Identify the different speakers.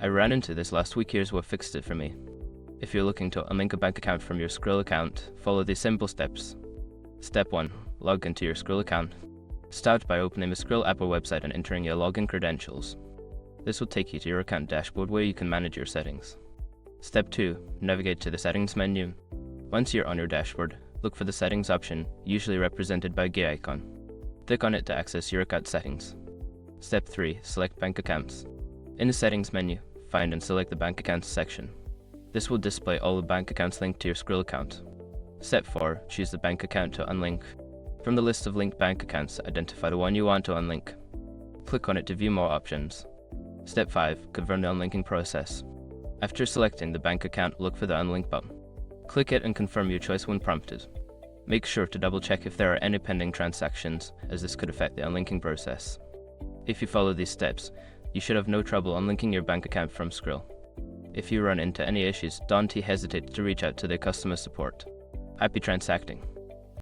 Speaker 1: I ran into this last week. Here's what fixed it for me. If you're looking to unlink a bank account from your Skrill account, follow these simple steps. Step 1. Log into your Skrill account. Start by opening the Skrill app or website and entering your login credentials. This will take you to your account dashboard where you can manage your settings. Step 2. Navigate to the settings menu. Once you're on your dashboard, look for the settings option, usually represented by a gear icon. Click on it to access your account settings. Step 3. Select bank accounts. In the settings menu, find and select the bank accounts section. This will display all the bank accounts linked to your Skrill account. Step 4. Choose the bank account to unlink. From the list of linked bank accounts, identify the one you want to unlink. Click on it to view more options. Step 5. Confirm the unlinking process. After selecting the bank account, look for the unlink button. Click it and confirm your choice when prompted. Make sure to double check if there are any pending transactions, as this could affect the unlinking process. If you follow these steps, you should have no trouble unlinking your bank account from Skrill. If you run into any issues, don't hesitate to reach out to their customer support. Happy transacting!